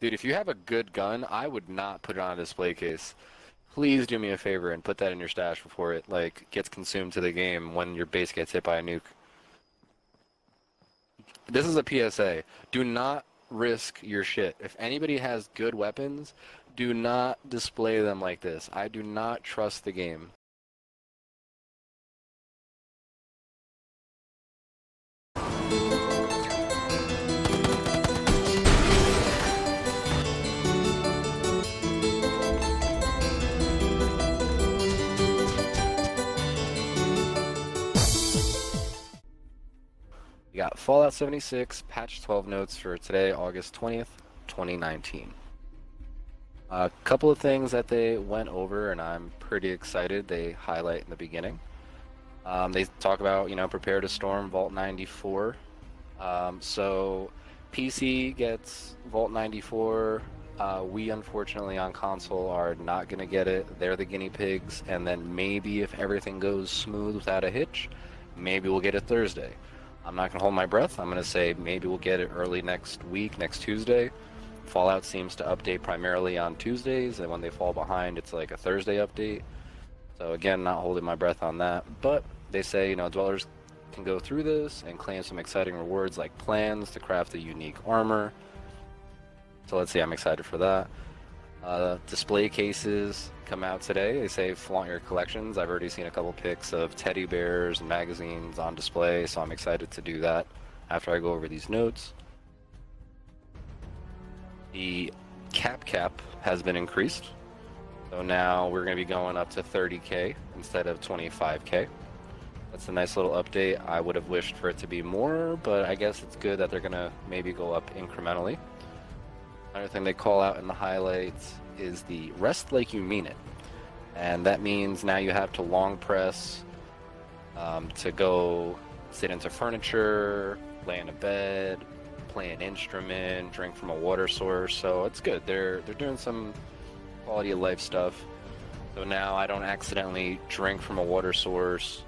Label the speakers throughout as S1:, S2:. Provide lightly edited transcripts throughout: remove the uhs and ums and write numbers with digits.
S1: Dude, if you have a good gun, I would not put it on a display case. Please do me a favor and put that in your stash before it like gets consumed to the game when your base gets hit by a nuke. This is a PSA. Do not risk your shit. If anybody has good weapons, do not display them like this. I do not trust the game. We got Fallout 76 patch 12 notes for today, August 20th, 2019. A couple of things that they went over, and I'm pretty excited. They highlight in the beginning. They talk about, prepare to storm Vault 94. So PC gets Vault 94. We unfortunately on console are not going to get it. They're the guinea pigs, and then maybe if everything goes smooth without a hitch, maybe we'll get it Thursday. I'm not going to hold my breath. I'm going to say maybe we'll get it early next week, next Tuesday. Fallout seems to update primarily on Tuesdays, and when they fall behind, it's like a Thursday update. So again, not holding my breath on that. But they say, dwellers can go through this and claim some exciting rewards like plans to craft a unique armor. So let's see, I'm excited for that. Display cases come out today. They say flaunt your collections. I've already seen a couple pics of teddy bears and magazines on display, so I'm excited to do that after I go over these notes. The cap has been increased, so now we're going to be going up to 30K instead of 25K. That's a nice little update. I would have wished for it to be more, but I guess it's good that they're going to maybe go up incrementally. Another thing they call out in the highlights is the rest like you mean it. And that means now you have to long press to go sit into furniture, lay in a bed, play an instrument, drink from a water source. So it's good. They're doing some quality of life stuff. So now I don't accidentally drink from a water source.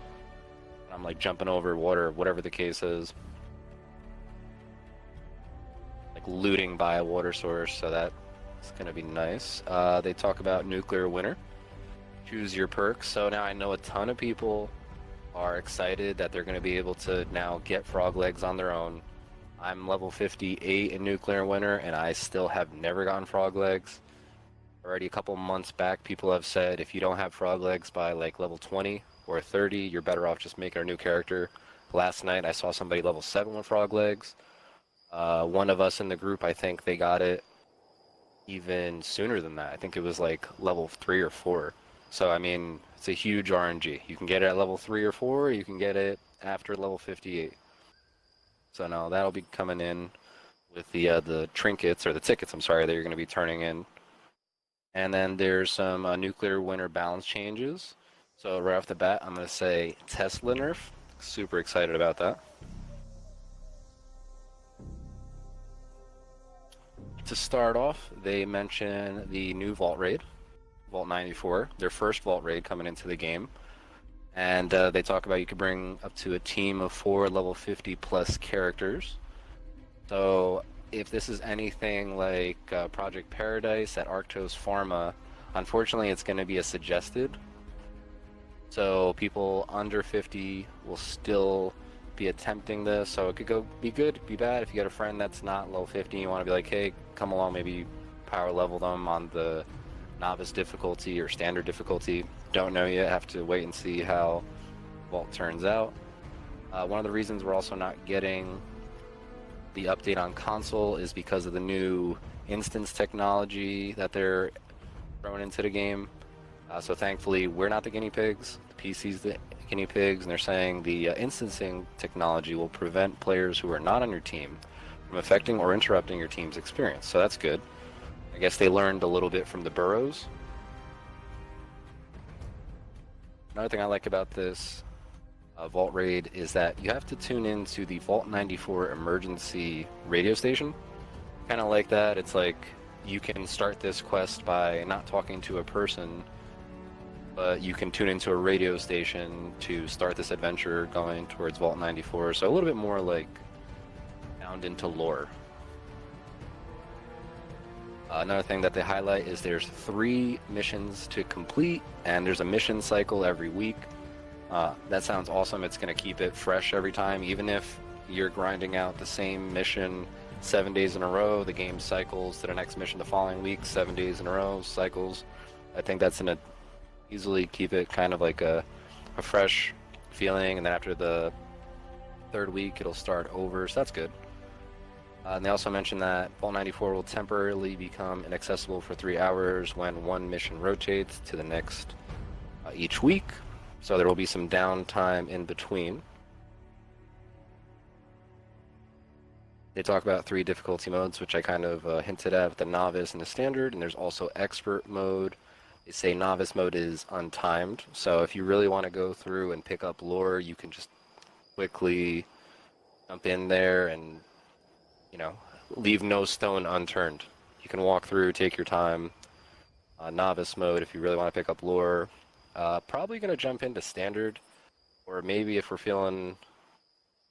S1: I'm like jumping over water, whatever the case is. Looting by a water source, so that's going to be nice. They talk about nuclear winter. Choose your perks. So now I know a ton of people are excited that they're going to be able to now get frog legs on their own. I'm level 58 in nuclear winter, and I still have never gotten frog legs. Already a couple months back, people have said if you don't have frog legs by like level 20 or 30, you're better off just making a new character. Last night I saw somebody level 7 with frog legs. One of us in the group, I think they got it even sooner than that. I think it was like level 3 or 4. So, I mean, it's a huge RNG. You can get it at level 3 or 4, or you can get it after level 58. So, no, that'll be coming in with the trinkets, or the tickets, I'm sorry, that you're going to be turning in. And then there's some nuclear winter balance changes. So, right off the bat, I'm going to say Tesla Nerf. Super excited about that. To start off, they mention the new Vault Raid, Vault 94, their first Vault Raid coming into the game. And they talk about you could bring up to a team of 4 level 50 plus characters. So if this is anything like Project Paradise at Arctos Pharma, unfortunately it's going to be a suggested. So people under 50 will still be attempting this, so it could be good, be bad. If you get a friend that's not level 50, you want to be like, hey, come along, maybe power level them on the novice difficulty or standard difficulty. Don't know yet, have to wait and see how Vault turns out. One of the reasons we're also not getting the update on console is because of the new instance technology that they're throwing into the game. So thankfully, we're not the guinea pigs. The PC's the guinea pigs, and they're saying the instancing technology will prevent players who are not on your team from affecting or interrupting your team's experience. So that's good. I guess they learned a little bit from the burrows. Another thing I like about this Vault Raid is that you have to tune into the Vault 94 emergency radio station. Kind of like that. It's like you can start this quest by not talking to a person, but you can tune into a radio station to start this adventure going towards Vault 94. So a little bit more like bound into lore. Another thing that they highlight is there's 3 missions to complete, and there's a mission cycle every week. That sounds awesome. It's going to keep it fresh every time, even if you're grinding out the same mission 7 days in a row, the game cycles to the next mission the following week, 7 days in a row, cycles. I think that's going to easily keep it kind of like a fresh feeling, and then after the 3rd week, it'll start over, so that's good. And they also mentioned that Vault 94 will temporarily become inaccessible for 3 hours when one mission rotates to the next each week, so there will be some downtime in between. They talk about 3 difficulty modes, which I kind of hinted at, the novice and the standard, and there's also expert mode. They say novice mode is untimed, so if you really want to go through and pick up lore, you can just quickly jump in there and, you know, leave no stone unturned. You can walk through, take your time. Novice mode, if you really want to pick up lore. Probably going to jump into standard, or maybe if we're feeling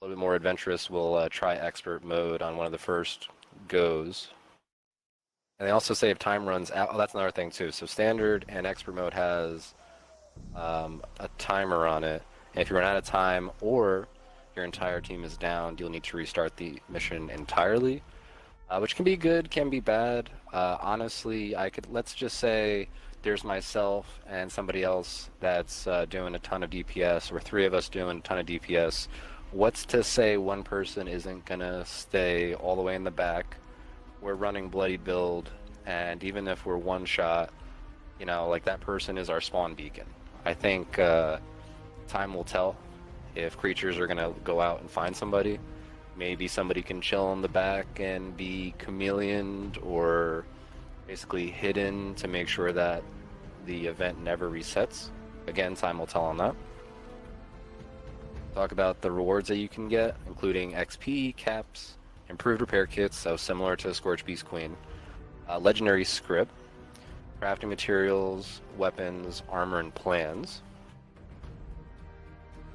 S1: a little bit more adventurous, we'll try expert mode on one of the first goes. And they also say if time runs out, oh, that's another thing too. So standard and expert mode has a timer on it, and if you run out of time or your entire team is down, you'll need to restart the mission entirely, which can be good, can be bad. Honestly, let's just say there's myself and somebody else that's doing a ton of DPS, or 3 of us doing a ton of DPS. What's to say one person isn't gonna stay all the way in the back? We're running bloody build, and even if we're one shot, you know, like that person is our spawn beacon. I think time will tell if creatures are gonna go out and find somebody. Maybe somebody can chill in the back and be chameleoned or basically hidden to make sure that the event never resets. Again, time will tell on that. Talk about the rewards that you can get, including XP, caps, improved repair kits, so similar to Scorch Beast Queen, legendary script, crafting materials, weapons, armor, and plans.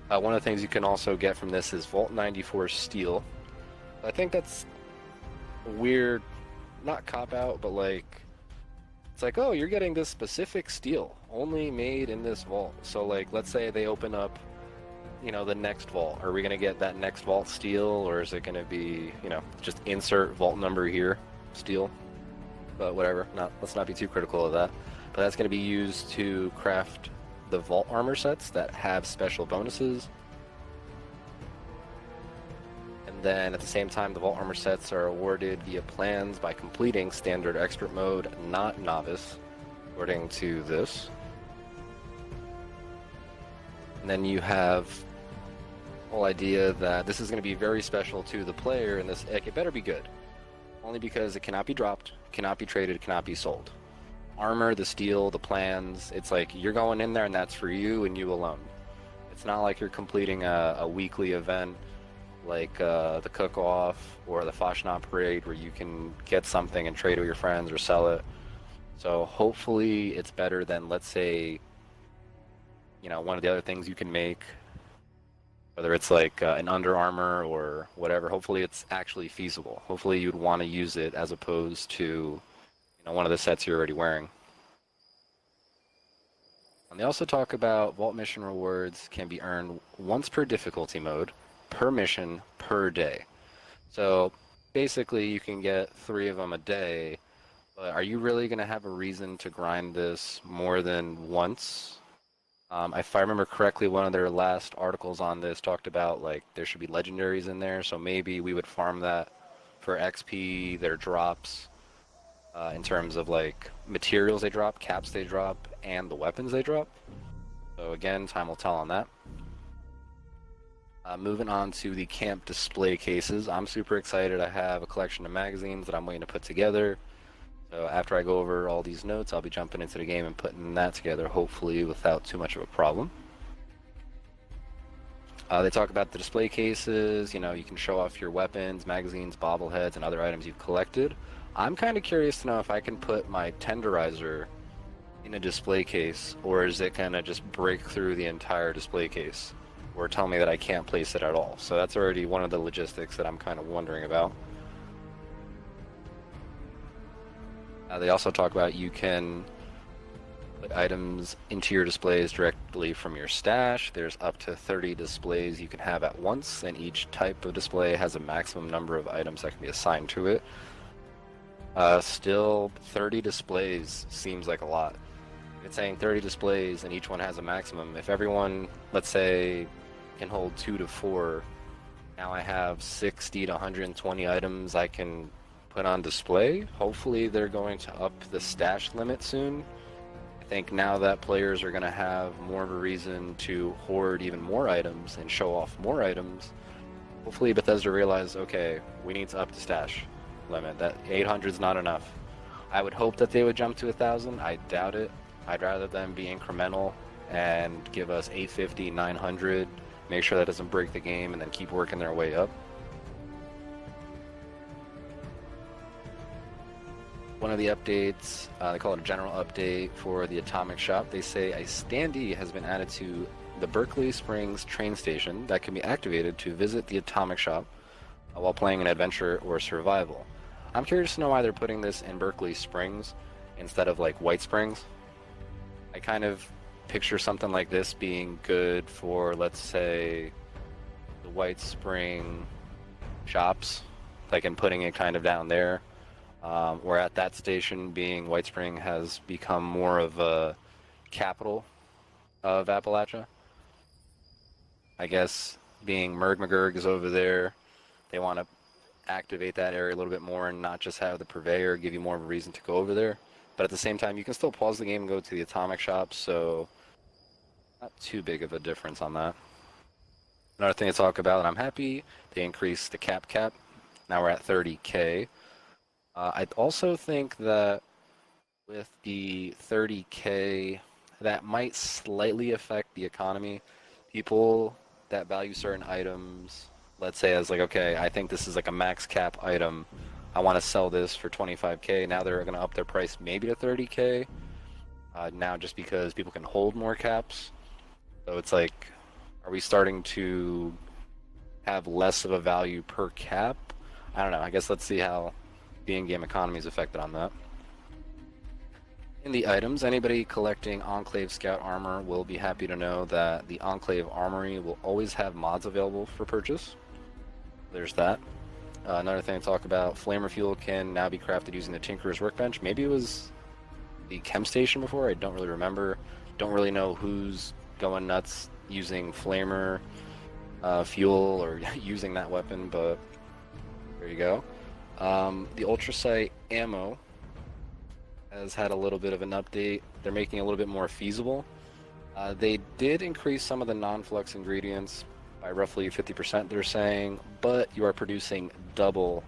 S1: One of the things you can also get from this is Vault 94 steel. I think that's a weird, not cop-out, but like, it's like, oh, you're getting this specific steel, only made in this vault. So like, let's say they open up, you know, the next vault. Are we going to get that next vault steel, or is it going to be, you know, just insert vault number here, steel? But whatever, let's not be too critical of that. But that's going to be used to craft the vault armor sets that have special bonuses. And then at the same time, the vault armor sets are awarded via plans by completing standard expert mode, not novice, according to this. And then you have the whole idea that this is going to be very special to the player, and this, it better be good. Only because it cannot be dropped, cannot be traded, cannot be sold. Armor, the steel, the plans, it's like you're going in there and that's for you and you alone. It's not like you're completing a weekly event like the cook-off or the Foreshadow parade where you can get something and trade it with your friends or sell it. So hopefully it's better than, let's say, you know, one of the other things you can make, whether it's like an Under Armour or whatever. Hopefully it's actually feasible. Hopefully you'd want to use it as opposed to, you know, one of the sets you're already wearing. And they also talk about vault mission rewards can be earned once per difficulty mode, per mission, per day. So basically you can get 3 of them a day, but are you really going to have a reason to grind this more than once? If I remember correctly, one of their last articles on this talked about like there should be legendaries in there, so maybe we would farm that for XP, their drops, in terms of like materials they drop, caps they drop, and the weapons they drop. So again, time will tell on that. Moving on to the camp display cases, I'm super excited. I have a collection of magazines that I'm waiting to put together. So after I go over all these notes, I'll be jumping into the game and putting that together, hopefully without too much of a problem. They talk about the display cases. You know, you can show off your weapons, magazines, bobbleheads, and other items you've collected. I'm kind of curious to know if I can put my tenderizer in a display case, or is it gonna just break through the entire display case, or tell me that I can't place it at all. So that's already one of the logistics that I'm kind of wondering about. They also talk about you can put items into your displays directly from your stash. There's up to 30 displays you can have at once, and each type of display has a maximum number of items that can be assigned to it. Still, 30 displays seems like a lot. It's saying 30 displays and each one has a maximum. If everyone, let's say, can hold 2 to 4, now I have 60 to 120 items I can put on display. Hopefully they're going to up the stash limit soon. I think now that players are going to have more of a reason to hoard even more items and show off more items, hopefully Bethesda realized, okay, we need to up the stash limit. That 800 is not enough. I would hope that they would jump to 1,000. I doubt it. I'd rather them be incremental and give us 850, 900, make sure that doesn't break the game, and then keep working their way up. One of the updates, they call it a general update for the Atomic Shop. They say a standee has been added to the Berkeley Springs train station that can be activated to visit the Atomic Shop while playing an adventure or survival. I'm curious to know why they're putting this in Berkeley Springs instead of like White Springs. I kind of picture something like this being good for, let's say, the White Spring shops, like, and putting it kind of down there. Or at that station, being White Spring has become more of a capital of Appalachia. I guess being Merg is over there, they want to activate that area a little bit more and not just have the purveyor give you more of a reason to go over there. But at the same time, you can still pause the game and go to the Atomic Shop, so not too big of a difference on that. Another thing to talk about, and I'm happy, they increased the cap. Now we're at 30K. I also think that with the 30K, that might slightly affect the economy. People that value certain items, let's say as like, okay, I think this is like a max cap item, I want to sell this for 25K. Now they're going to up their price maybe to 30K. Now just because people can hold more caps. So it's like, are we starting to have less of a value per cap? I don't know. I guess let's see how the in-game economy is affected on that. In the items, anybody collecting Enclave Scout Armor will be happy to know that the Enclave Armory will always have mods available for purchase. There's that. Another thing to talk about, Flamer Fuel can now be crafted using the Tinkerer's Workbench. Maybe it was the Chem Station before, I don't really remember. Don't really know who's going nuts using Flamer Fuel or using that weapon, but there you go. The Ultrasight ammo has had a little bit of an update. They're making it a little bit more feasible. They did increase some of the non-flux ingredients by roughly 50%, they're saying, but you are producing double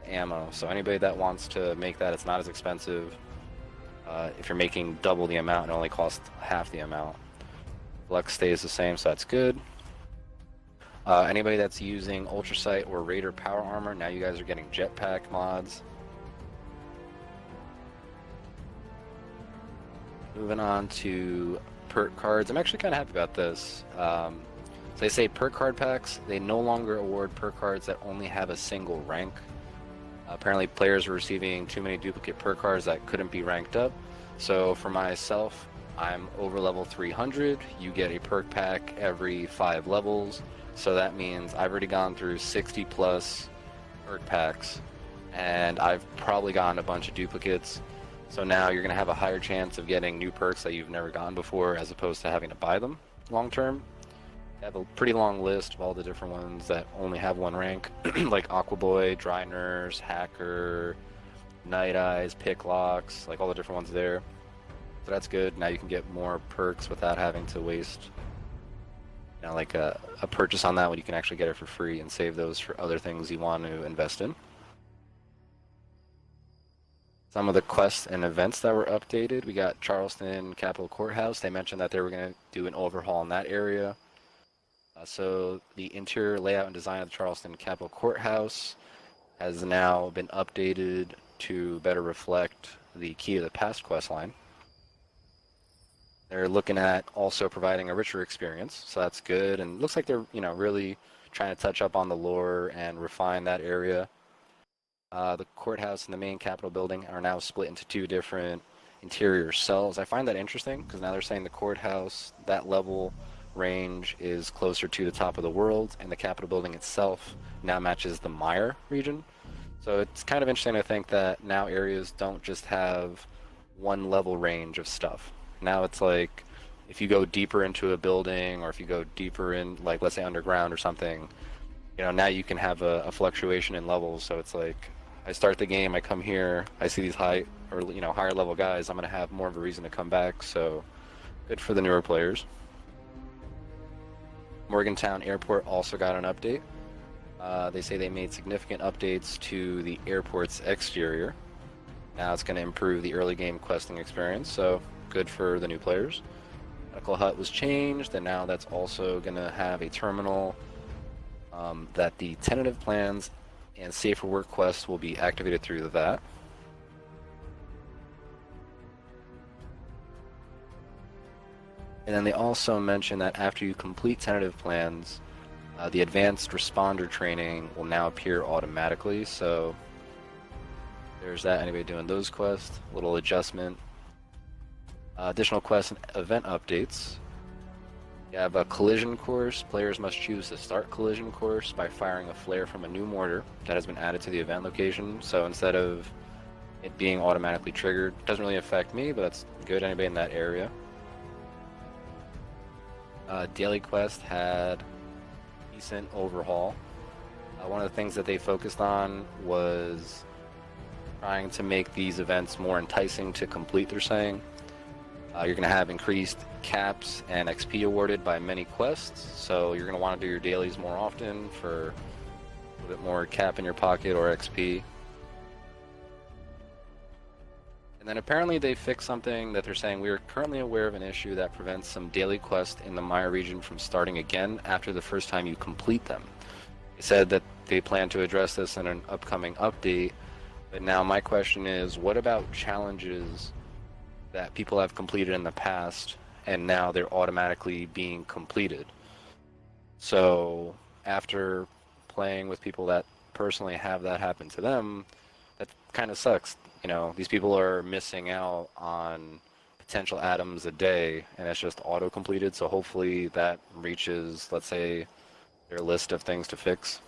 S1: ammo. So anybody that wants to make that, it's not as expensive. If you're making double the amount, it only costs half the amount. Flux stays the same, so that's good. Anybody that's using Ultrasight or Raider Power Armor, now you guys are getting jetpack mods. Moving on to perk cards. I'm actually kind of happy about this. So they say perk card packs, they no longer award perk cards that only have a single rank. Apparently players were receiving too many duplicate perk cards that couldn't be ranked up. So for myself, I'm over level 300. You get a perk pack every 5 levels. So that means I've already gone through 60 plus perk packs, and I've probably gotten a bunch of duplicates. So now you're going to have a higher chance of getting new perks that you've never gotten before, as opposed to having to buy them long term. I have a pretty long list of all the different ones that only have one rank, like Aquaboy, Dry Nurse, Hacker, Night Eyes, Picklocks, like all the different ones there. So that's good. Now you can get more perks without having to waste, you know, like a purchase on that when you can actually get it for free and save those for other things you want to invest in. Some of the quests and events that were updated. We got Charleston Capitol Courthouse. They mentioned that they were going to do an overhaul in that area. So the interior layout and design of the Charleston Capitol Courthouse has now been updated to better reflect the Key to the Past quest line. They're looking at also providing a richer experience, so that's good. And it looks like they're, you know, really trying to touch up on the lore and refine that area. The courthouse and the main Capitol building are now split into two different interior cells. I find that interesting because now they're saying the courthouse, that level range is closer to the top of the world, and the Capitol building itself now matches the Mire region. So it's kind of interesting to think that now areas don't just have one level range of stuff. Now it's like if you go deeper into a building or if you go deeper in, like let's say underground or something, now you can have a fluctuation in levels. So it's like I start the game, I come here, I see these high or higher level guys, I'm gonna have more of a reason to come back. So good for the newer players. Morgantown Airport also got an update. They say they made significant updates to the airport's exterior. Now it's going to improve the early game questing experience, so good for the new players. Medical Hut was changed, and now that's also going to have a terminal that the tentative plans and safer work quests will be activated through that. And then they also mentioned that after you complete tentative plans, the advanced responder training will now appear automatically, so there's that. Anybody doing those quests, a little adjustment. Additional quests and event updates. You have a collision course. Players must choose to start collision course by firing a flare from a new mortar that has been added to the event location. So instead of it being automatically triggered, it doesn't really affect me, but that's good. Anybody in that area. Daily quest had decent overhaul. One of the things that they focused on was trying to make these events more enticing to complete, they're saying. You're going to have increased caps and XP awarded by many quests, so you're going to want to do your dailies more often for a little bit more cap in your pocket or XP. And then apparently they fixed something that they're saying we are currently aware of an issue that prevents some daily quests in the Mire region from starting again after the first time you complete them. They said that they plan to address this in an upcoming update, but now my question is, what about challenges that people have completed in the past and now they're automatically being completed? So after playing with people that personally have that happen to them, that kind of sucks. These people are missing out on potential atoms a day, and it's just auto-completed, so hopefully that reaches, let's say, their list of things to fix.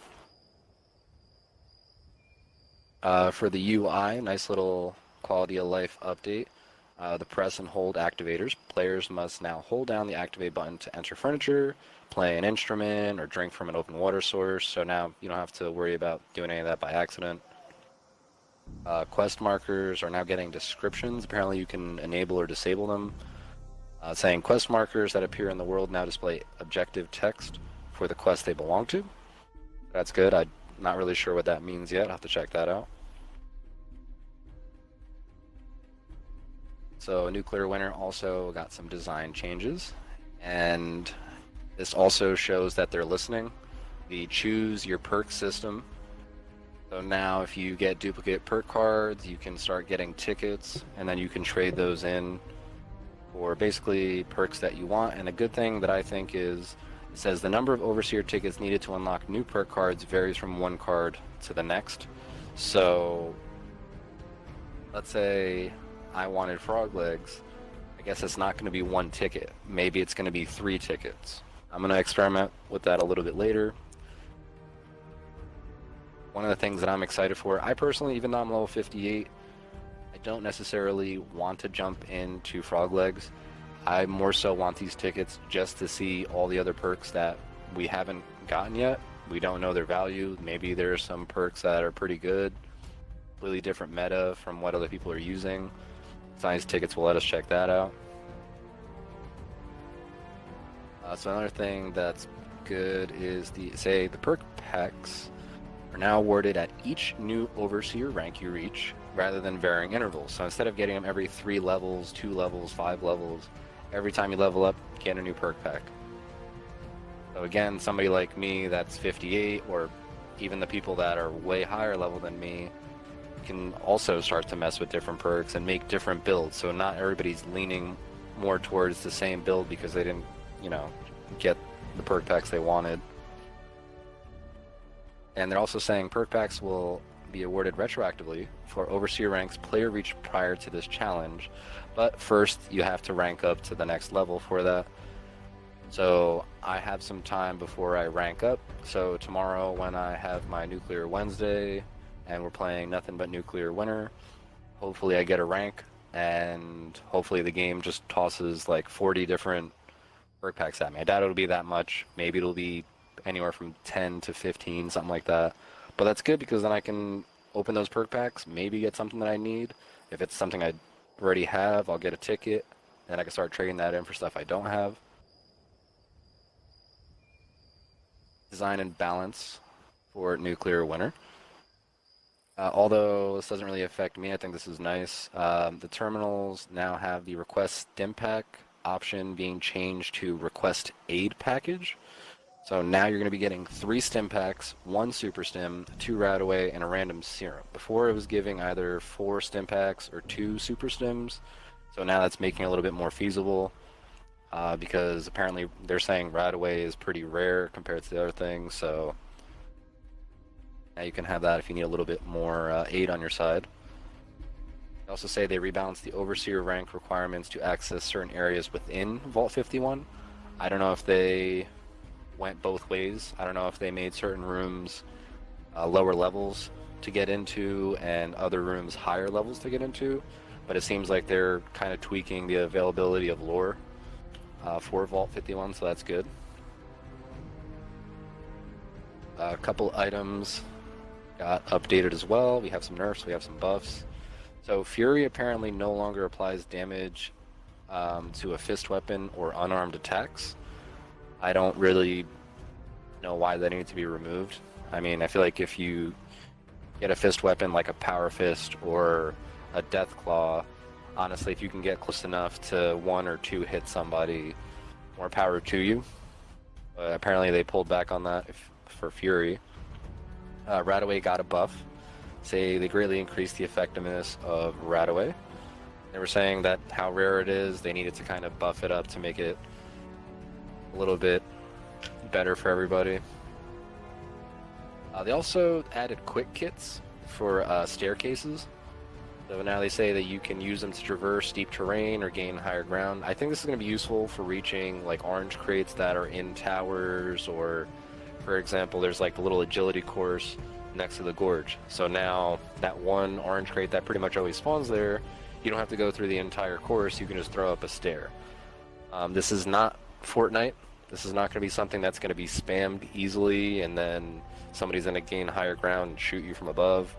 S1: For the UI, nice little quality of life update. The press and hold activators. Players must now hold down the activate button to enter furniture, play an instrument, or drink from an open water source, so now you don't have to worry about doing any of that by accident. Quest markers are now getting descriptions. Apparently you can enable or disable them. Saying quest markers that appear in the world now display objective text for the quest they belong to. That's good. I'm not really sure what that means yet. I'll have to check that out. So Nuclear Winter also got some design changes, and this also shows that they're listening. The choose your perk system. So now if you get duplicate perk cards, you can start getting tickets, and then you can trade those in for basically perks that you want. And a good thing that I think is, it says the number of Overseer tickets needed to unlock new perk cards varies from one card to the next. So let's say I wanted Frog Legs. I guess it's not going to be one ticket. Maybe it's going to be 3 tickets. I'm going to experiment with that a little bit later. One of the things that I'm excited for, I personally, even though I'm level 58, I don't necessarily want to jump into Frog Legs. I more so want these tickets just to see all the other perks that we haven't gotten yet. We don't know their value. Maybe there's some perks that are pretty good, completely different meta from what other people are using. Science tickets will let us check that out. So another thing that's good is the perk packs are now awarded at each new Overseer rank you reach, rather than varying intervals. So instead of getting them every 3 levels, 2 levels, 5 levels, every time you level up, get a new perk pack. So again, somebody like me that's 58, or even the people that are way higher level than me, can also start to mess with different perks and make different builds. So not everybody's leaning more towards the same build because they didn't, get the perk packs they wanted. And they're also saying perk packs will be awarded retroactively for Overseer ranks player reached prior to this challenge, but first you have to rank up to the next level for that. So I have some time before I rank up. So tomorrow when I have my Nuclear Wednesday and we're playing nothing but Nuclear Winter, hopefully I get a rank, and hopefully the game just tosses like 40 different perk packs at me. I doubt it'll be that much. Maybe it'll be anywhere from 10 to 15, something like that. But that's good because then I can open those perk packs, maybe get something that I need. If it's something I already have, I'll get a ticket, and I can start trading that in for stuff I don't have. Design and balance for Nuclear Winter. Although this doesn't really affect me, I think this is nice. The terminals now have the request stim pack option being changed to request aid package. So now you're going to be getting 3 stim packs, 1 super stim, 2 Radaway, and a random serum. Before it was giving either 4 stim packs or 2 super stims. So now that's making it a little bit more feasible. Because apparently they're saying Radaway is pretty rare compared to the other things, so now you can have that if you need a little bit more aid on your side. They also say they rebalanced the Overseer rank requirements to access certain areas within Vault 51. I don't know if they went both ways. I don't know if they made certain rooms lower levels to get into and other rooms higher levels to get into, but it seems like they're kind of tweaking the availability of lore for Vault 51, so that's good. A couple items got updated as well. We have some nerfs, we have some buffs. So Fury apparently no longer applies damage to a fist weapon or unarmed attacks. I don't really know why that needs to be removed. I mean, I feel like if you get a fist weapon like a power fist or a death claw, honestly, if you can get close enough to 1 or 2 hit somebody, more power to you. Apparently they pulled back on that for Fury. Radaway got a buff. Say they greatly increased the effectiveness of Radaway. They were saying that how rare it is, they needed to kind of buff it up to make it a little bit better for everybody. They also added quick kits for staircases. So now they say that you can use them to traverse steep terrain or gain higher ground. I think this is going to be useful for reaching like orange crates that are in towers, or for example, there's like the little agility course next to the gorge. So now that one orange crate that pretty much always spawns there, you don't have to go through the entire course, you can just throw up a stair. This is not Fortnite. This is not going to be something that's going to be spammed easily and then somebody's going to gain higher ground and shoot you from above.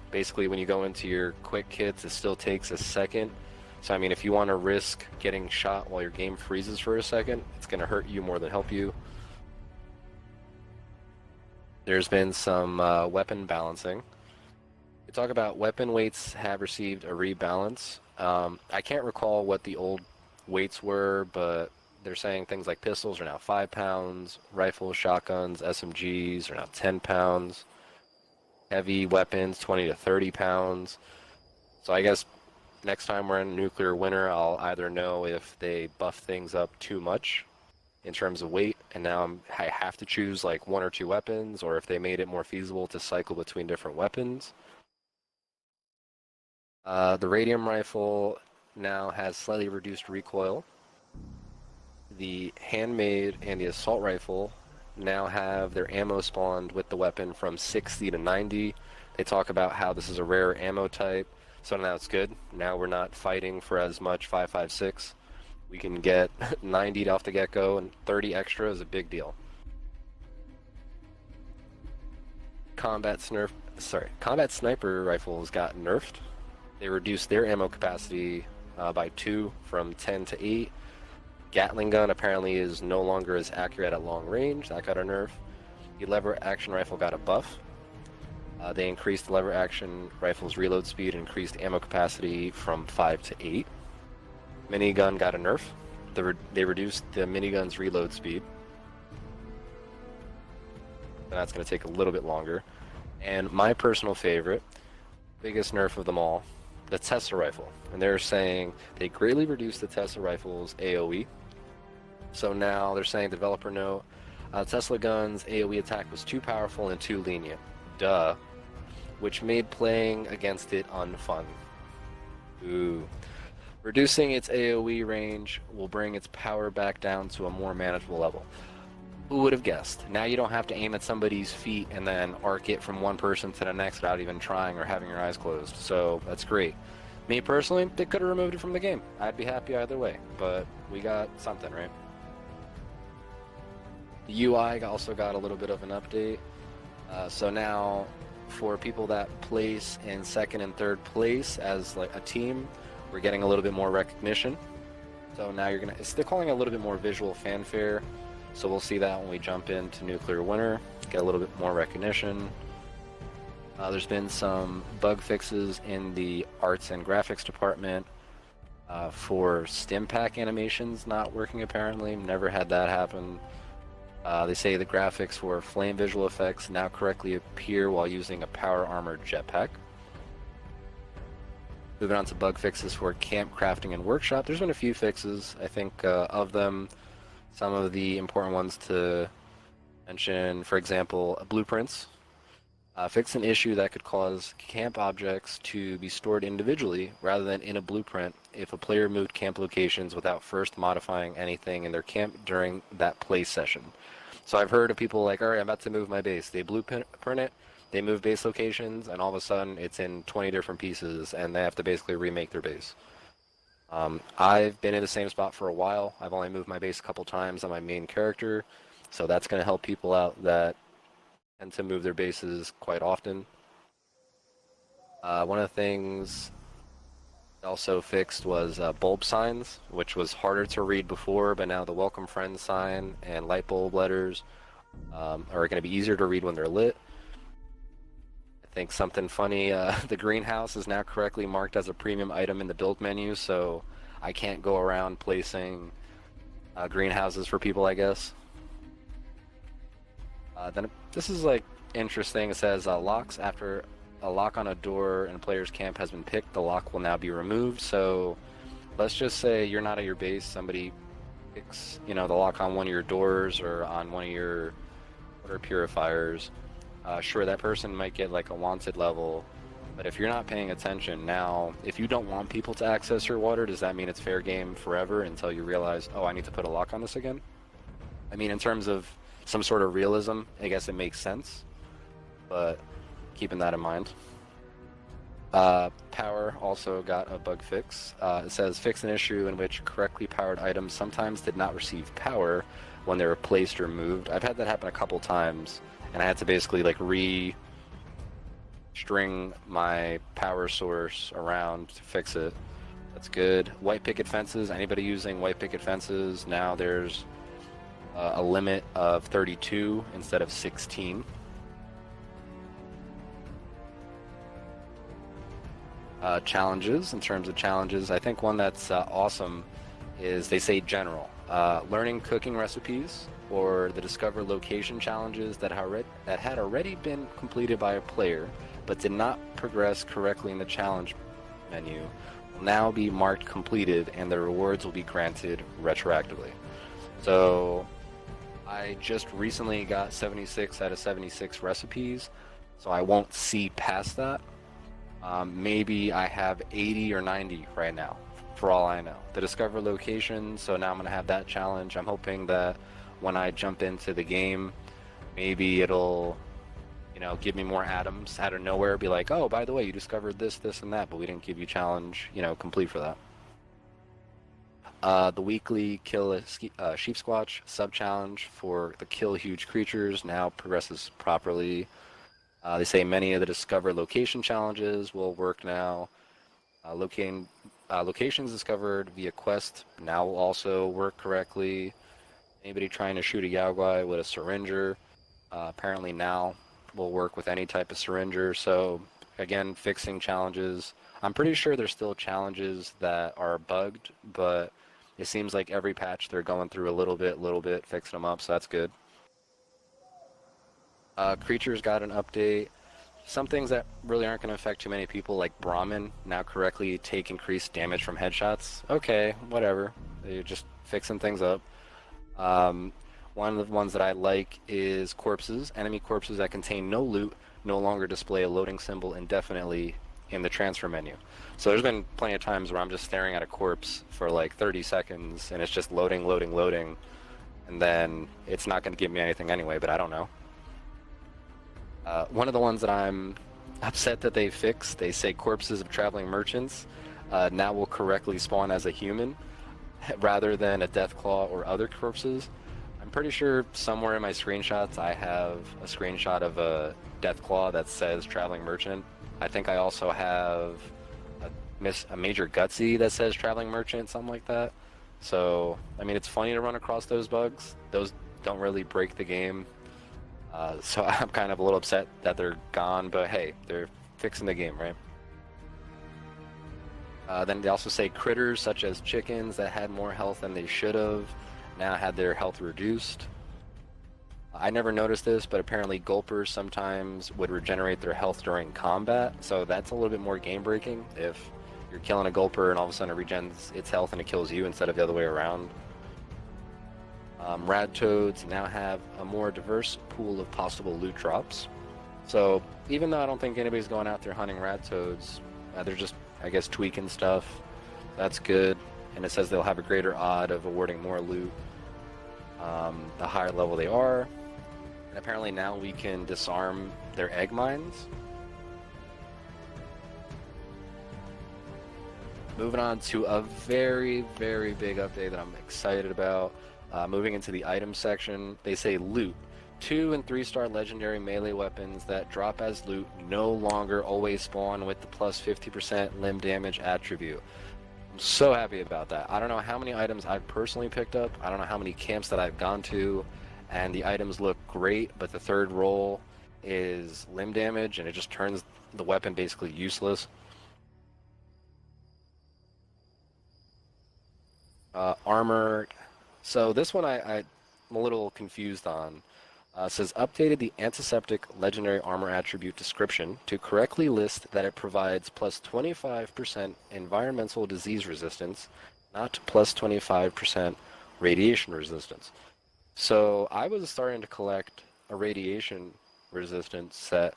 S1: Basically, when you go into your quick kits, it still takes a second. So, I mean, if you want to risk getting shot while your game freezes for a second, it's going to hurt you more than help you. There's been some weapon balancing. We talk about weapon weights have received a rebalance. I can't recall what the old weights were, but they're saying things like pistols are now 5 pounds, rifles, shotguns, SMGs are now 10 pounds. Heavy weapons, 20 to 30 pounds. So I guess next time we're in Nuclear Winter, I'll either know if they buff things up too much in terms of weight, and now I have to choose like 1 or 2 weapons, or if they made it more feasible to cycle between different weapons. The Radium Rifle now has slightly reduced recoil. The Handmade and the Assault Rifle now have their ammo spawned with the weapon from 60 to 90. They talk about how this is a rare ammo type, so now it's good. Now we're not fighting for as much 5.56. We can get 90 off the get-go, and 30 extra is a big deal. Combat Sniper Rifles got nerfed. They reduced their ammo capacity by 2 from 10 to 8. Gatling gun apparently is no longer as accurate at long range. That got a nerf. The lever action rifle got a buff. They increased the lever action rifle's reload speed and increased ammo capacity from 5 to 8. Minigun got a nerf. They reduced the minigun's reload speed. And that's going to take a little bit longer. And my personal favorite, biggest nerf of them all, the Tesla rifle. And they're saying they greatly reduced the Tesla rifle's AoE. So now they're saying, developer note, Tesla gun's AoE attack was too powerful and too lenient. Duh. which made playing against it unfun. Ooh. Reducing its AoE range will bring its power back down to a more manageable level. Who would have guessed? Now you don't have to aim at somebody's feet and then arc it from one person to the next without even trying or having your eyes closed. So that's great. Me personally, they could have removed it from the game. I'd be happy either way, but we got something, right? The UI also got a little bit of an update. So now, for people that place in second and third place as like a team, we're getting a little bit more recognition. So now they're calling it a little bit more visual fanfare. So we'll see that when we jump into Nuclear Winter, get a little bit more recognition. There's been some bug fixes in the arts and graphics department for stim pack animations not working apparently. Never had that happen. They say the graphics for flame visual effects now correctly appear while using a power armored jetpack. Moving on to bug fixes for camp crafting and workshop. There's been a few fixes. I think of them, some of the important ones to mention, for example, blueprints. Fix an issue that could cause camp objects to be stored individually rather than in a blueprint if a player moved camp locations without first modifying anything in their camp during that play session. So I've heard of people like, alright, I'm about to move my base. They blueprint it, they move base locations, and all of a sudden it's in 20 different pieces, and they have to basically remake their base. I've been in the same spot for a while. I've only moved my base a couple times on my main character, so that's going to help people out that tend to move their bases quite often. One of the things also fixed was bulb signs, which was harder to read before, but now the welcome friend sign and light bulb letters are going to be easier to read when they're lit. I think something funny, the greenhouse is now correctly marked as a premium item in the build menu, so I can't go around placing greenhouses for people, I guess. Then this is like interesting. It says locks after a lock on a door in a player's camp has been picked, the lock will now be removed. So let's just say you're not at your base, somebody picks, the lock on one of your doors or on one of your water purifiers. Sure, that person might get like a wanted level, but if you're not paying attention now, if you don't want people to access your water, does that mean it's fair game forever until you realize, oh, I need to put a lock on this again? I mean, in terms of some sort of realism, I guess it makes sense, but keeping that in mind. Power also got a bug fix. It says fix an issue in which correctly powered items sometimes did not receive power when they were placed or moved. I've had that happen a couple times, and I had to basically like string my power source around to fix it. That's good. White picket fences. Anybody using white picket fences, now there's a limit of 32 instead of 16. Challenges. In terms of challenges, I think one that's awesome is they say general. Learning cooking recipes or the discover location challenges that had already been completed by a player but did not progress correctly in the challenge menu will now be marked completed and the rewards will be granted retroactively. So I just recently got 76 out of 76 recipes, so I won't see past that. Maybe I have 80 or 90 right now, for all I know. The discover location, so now I'm going to have that challenge. I'm hoping that when I jump into the game, maybe it'll, give me more atoms out of nowhere, be like, oh, by the way, you discovered this, this, and that, but we didn't give you challenge, complete for that. The weekly kill a sheep squatch sub-challenge for the kill huge creatures now progresses properly. They say many of the discover location challenges will work now. Locations discovered via quest now will also work correctly. Anybody trying to shoot a Yaogwai with a syringer apparently now will work with any type of syringer. So again, fixing challenges. I'm pretty sure there's still challenges that are bugged, but it seems like every patch they're going through a little bit, fixing them up, so that's good. Creatures got an update. Some things that really aren't going to affect too many people, like Brahmin, now correctly take increased damage from headshots. Okay, whatever. They're just fixing things up. One of the ones that I like is corpses. Enemy corpses that contain no loot no longer display a loading symbol indefinitely in the transfer menu. So there's been plenty of times where I'm just staring at a corpse for like 30 seconds and it's just loading, loading, loading, and then it's not going to give me anything anyway, but I don't know. One of the ones that I'm upset that they fixed, they say corpses of traveling merchants now will correctly spawn as a human rather than a Deathclaw or other corpses. I'm pretty sure somewhere in my screenshots I have a screenshot of a Deathclaw that says traveling merchant. I think I also have a Major Gutsy that says traveling merchant, something like that. So, I mean, it's funny to run across those bugs. Those don't really break the game. So I'm kind of a little upset that they're gone, but hey, they're fixing the game, right? Then they also say critters such as chickens that had more health than they should have now had their health reduced. I never noticed this, but apparently gulpers sometimes would regenerate their health during combat, so that's a little bit more game breaking if you're killing a gulper and all of a sudden it regens its health and it kills you instead of the other way around. Rad toads now have a more diverse pool of possible loot drops. So even though I don't think anybody's going out there hunting rad toads, they're just, I guess, tweaking stuff. That's good. And it says they'll have a greater odd of awarding more loot the higher level they are. And apparently now we can disarm their egg mines. Moving on to a very, very big update that I'm excited about. Moving into the item section, they say loot. 2- and 3-star legendary melee weapons that drop as loot no longer always spawn with the plus 50% limb damage attribute. I'm so happy about that. I don't know how many items I've personally picked up. I don't know how many camps that I've gone to, and the items look great, but the third roll is limb damage, and it just turns the weapon basically useless. Armor. So this one I'm a little confused on. Says updated the antiseptic legendary armor attribute description to correctly list that it provides plus 25% environmental disease resistance, not plus 25% radiation resistance. So I was starting to collect a radiation resistance set,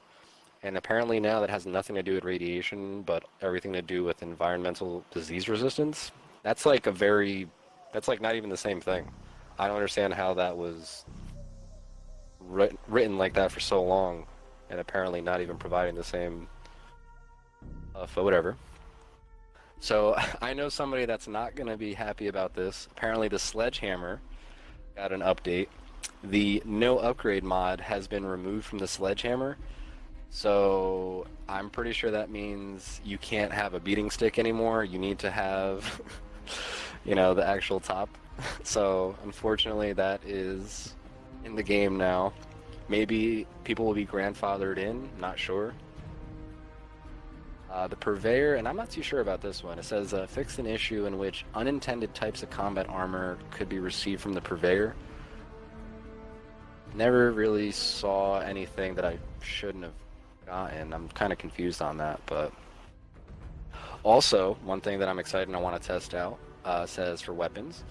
S1: and apparently now that has nothing to do with radiation, but everything to do with environmental disease resistance. That's like that's like not even the same thing. I don't understand how that was written like that for so long, and apparently not even providing the same but whatever. So I know somebody that's not going to be happy about this. Apparently the Sledgehammer got an update. The no upgrade mod has been removed from the Sledgehammer, so I'm pretty sure that means you can't have a beating stick anymore. You need to have you know, the actual top. So unfortunately that is in the game now. Maybe people will be grandfathered in, not sure. The Purveyor, and I'm not too sure about this one. It says fixed an issue in which unintended types of combat armor could be received from the Purveyor. Never really saw anything that I shouldn't have gotten. I'm kind of confused on that, but also one thing that I'm excited and I want to test out says for weapons.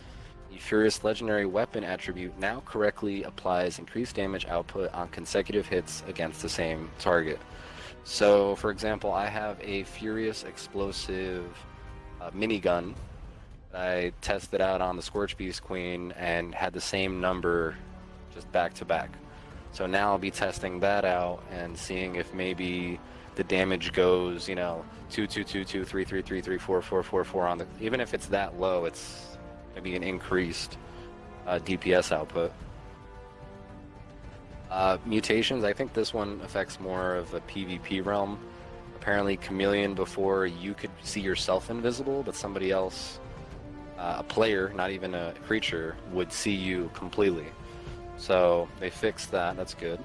S1: The Furious Legendary Weapon attribute now correctly applies increased damage output on consecutive hits against the same target. So, for example, I have a Furious Explosive minigun that I tested out on the Scorch Beast Queen and had the same number just back to back. So now I'll be testing that out and seeing if maybe the damage goes, you know, 2, 2, 2, 2, 3, 3, 3, 3, 4, 4, 4, 4 on the. Even if it's that low, it's maybe an increased DPS output. Mutations, I think this one affects more of a PvP realm. Apparently Chameleon, before you could see yourself invisible, but somebody else, a player, not even a creature, would see you completely. So they fixed that, that's good.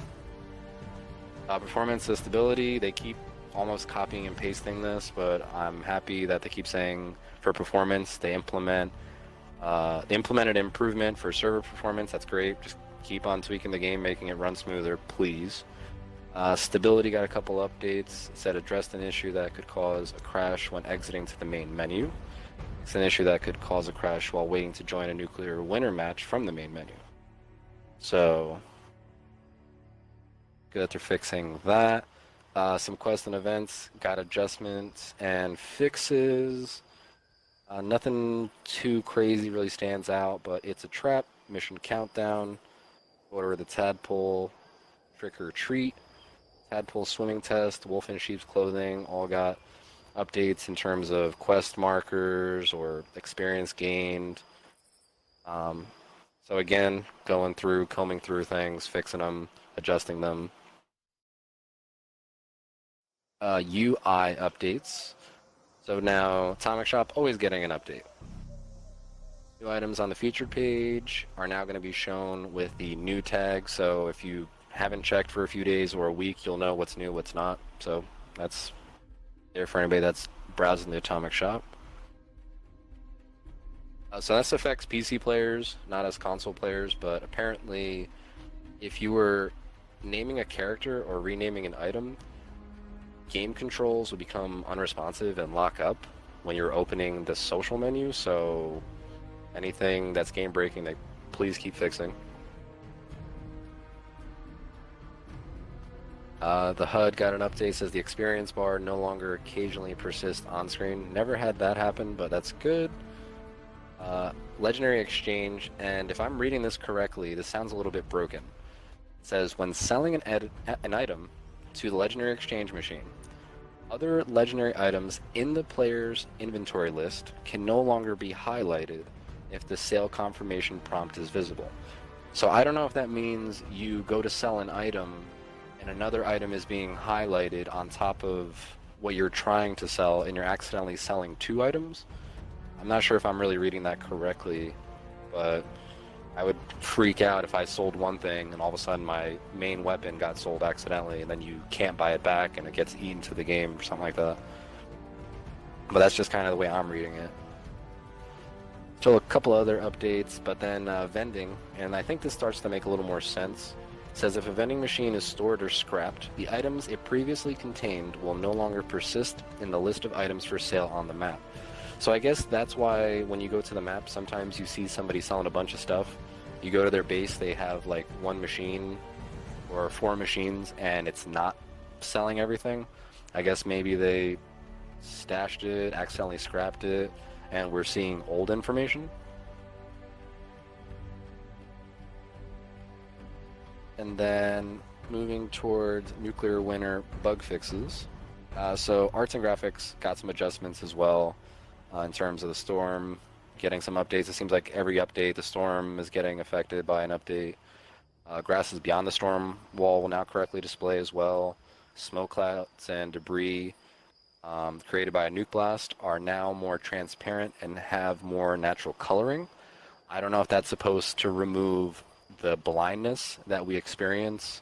S1: Performance and stability, they keep almost copying and pasting this, but I'm happy that they keep saying for performance they implemented improvement for server performance. That's great. Just keep on tweaking the game, making it run smoother, please. Stability got a couple updates. It said addressed an issue that could cause a crash when exiting to the main menu. It's an issue that could cause a crash while waiting to join a nuclear winter match from the main menu. So good that they're fixing that. Some quests and events got adjustments and fixes. Nothing too crazy really stands out, but it's a trap, mission countdown, order of the tadpole, trick or treat, tadpole swimming test, wolf in sheep's clothing, all got updates in terms of quest markers or experience gained. So again, going through, combing through things, fixing them, adjusting them. UI updates. So now, Atomic Shop always getting an update. New items on the featured page are now going to be shown with the new tag, so if you haven't checked for a few days or a week, you'll know what's new, what's not. So that's there for anybody that's browsing the Atomic Shop. So this affects PC players, not as console players, but apparently if you were naming a character or renaming an item, game controls would become unresponsive and lock up when you're opening the social menu, so anything that's game breaking, they please keep fixing. The HUD got an update, says the experience bar no longer occasionally persists on screen. Never had that happen, but that's good. Legendary exchange, and if I'm reading this correctly, this sounds a little bit broken. It says when selling an item to the legendary exchange machine, other legendary items in the player's inventory list can no longer be highlighted if the sale confirmation prompt is visible. So I don't know if that means you go to sell an item and another item is being highlighted on top of what you're trying to sell and you're accidentally selling two items. I'm not sure if I'm really reading that correctly, but I would freak out if I sold one thing and all of a sudden my main weapon got sold accidentally and then you can't buy it back and it gets eaten to the game or something like that. But that's just kind of the way I'm reading it. So a couple other updates, but then vending, and I think this starts to make a little more sense. It says if a vending machine is stored or scrapped, the items it previously contained will no longer persist in the list of items for sale on the map. So I guess that's why when you go to the map, sometimes you see somebody selling a bunch of stuff. You go to their base, they have like one machine or 4 machines, and it's not selling everything. I guess maybe they stashed it, accidentally scrapped it, and we're seeing old information. And then moving towards nuclear winter bug fixes. So arts and graphics got some adjustments as well. In terms of the storm, getting some updates. It seems like every update, the storm is getting affected by an update. Grasses beyond the storm wall will now correctly display as well. Smoke clouds and debris created by a nuke blast are now more transparent and have more natural coloring. I don't know if that's supposed to remove the blindness that we experience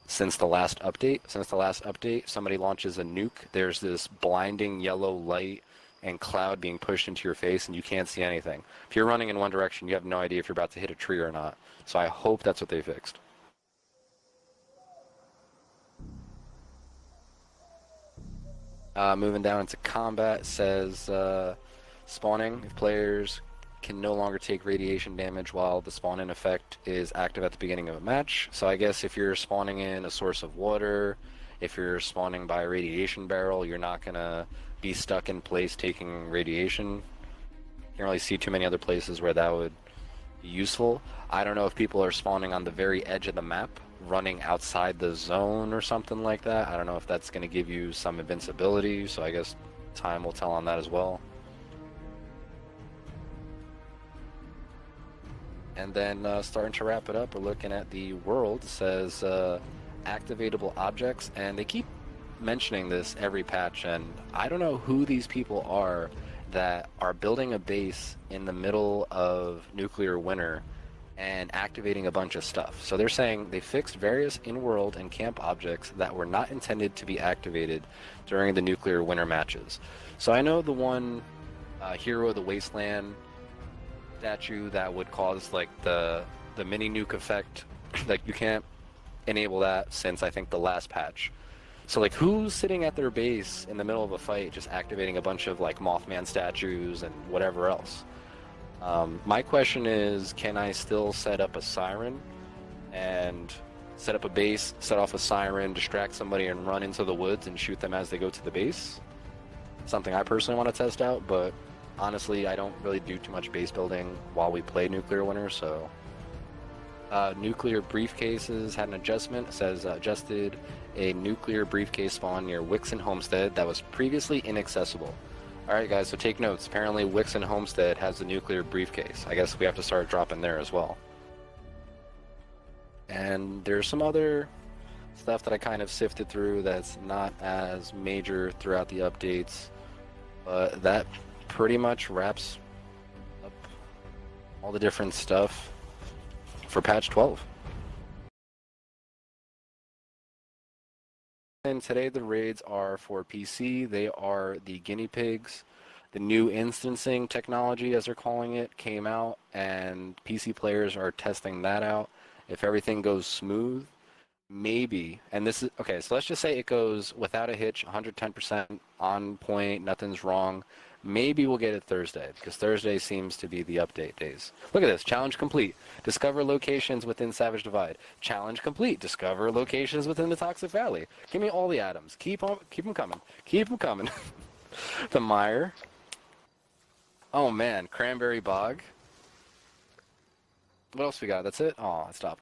S1: since the last update. Since the last update, somebody launches a nuke, there's this blinding yellow light and cloud being pushed into your face and you can't see anything. If you're running in one direction, you have no idea if you're about to hit a tree or not. So I hope that's what they fixed. Moving down into combat, says spawning. If players can no longer take radiation damage while the spawn-in effect is active at the beginning of a match. So I guess if you're spawning in a source of water, if you're spawning by a radiation barrel, you're not going to be stuck in place taking radiation. Can't really see too many other places where that would be useful. I don't know if people are spawning on the very edge of the map, running outside the zone or something like that. I don't know if that's going to give you some invincibility, so I guess time will tell on that as well. And then starting to wrap it up, we're looking at the world. It says activatable objects, and they keep mentioning this every patch, and I don't know who these people are that are building a base in the middle of nuclear winter and activating a bunch of stuff. So they're saying they fixed various in-world and camp objects that were not intended to be activated during the nuclear winter matches. So I know the one Hero of the Wasteland statue that would cause like the mini nuke effect, like you can't enable that since I think the last patch. So like who's sitting at their base in the middle of a fight just activating a bunch of like Mothman statues and whatever else? My question is, can I still set up a siren and set up a base, set off a siren, distract somebody, and run into the woods and shoot them as they go to the base. Something I personally want to test out, but honestly, I don't really do too much base building while we play Nuclear Winter, so... nuclear briefcases had an adjustment. It says adjusted a nuclear briefcase spawn near Wixon Homestead that was previously inaccessible. Alright guys, so take notes. Apparently Wixon Homestead has a nuclear briefcase. I guess we have to start dropping there as well. And there's some other stuff that I kind of sifted through that's not as major throughout the updates, but that pretty much wraps up all the different stuff for patch 12. And today the raids are for PC. They are the guinea pigs. The new instancing technology, as they're calling it, came out, and PC players are testing that out. If everything goes smooth, maybe, and this is, okay, so let's just say it goes without a hitch, 110% on point, nothing's wrong. Maybe we'll get it Thursday, because Thursday seems to be the update days. Look at this, challenge complete. Discover locations within Savage Divide. Challenge complete. Discover locations within the Toxic Valley. Give me all the atoms. Keep them coming. Keep them coming. The Mire. Oh man, Cranberry Bog. What else we got? That's it? Oh, I stopped.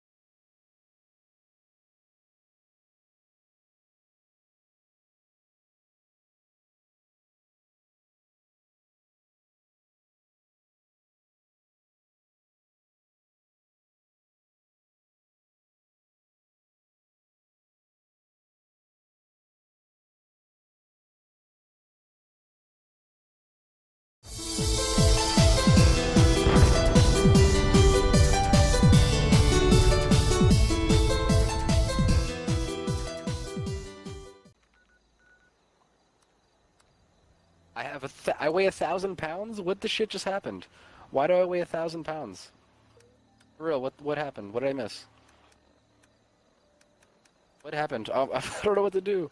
S1: I weigh 1,000 pounds? What the shit just happened? Why do I weigh 1,000 pounds? For real, what happened? What did I miss? What happened? Oh, I don't know what to do.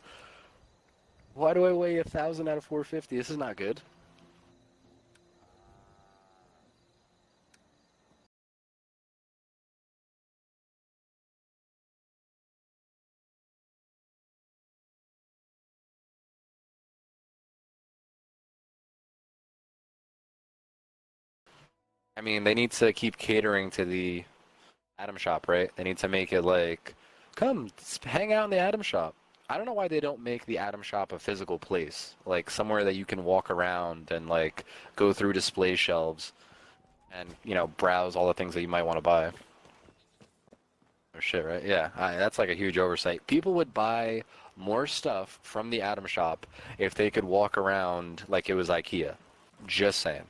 S1: Why do I weigh 1,000 out of 450? This is not good. I mean, they need to keep catering to the Atom Shop, right? They need to make it like, come, hang out in the Atom Shop. I don't know why they don't make the Atom Shop a physical place, like somewhere that you can walk around and like go through display shelves and, you know, browse all the things that you might want to buy. Oh shit, right? Yeah, that's like a huge oversight. People would buy more stuff from the Atom Shop if they could walk around like it was IKEA. Just saying.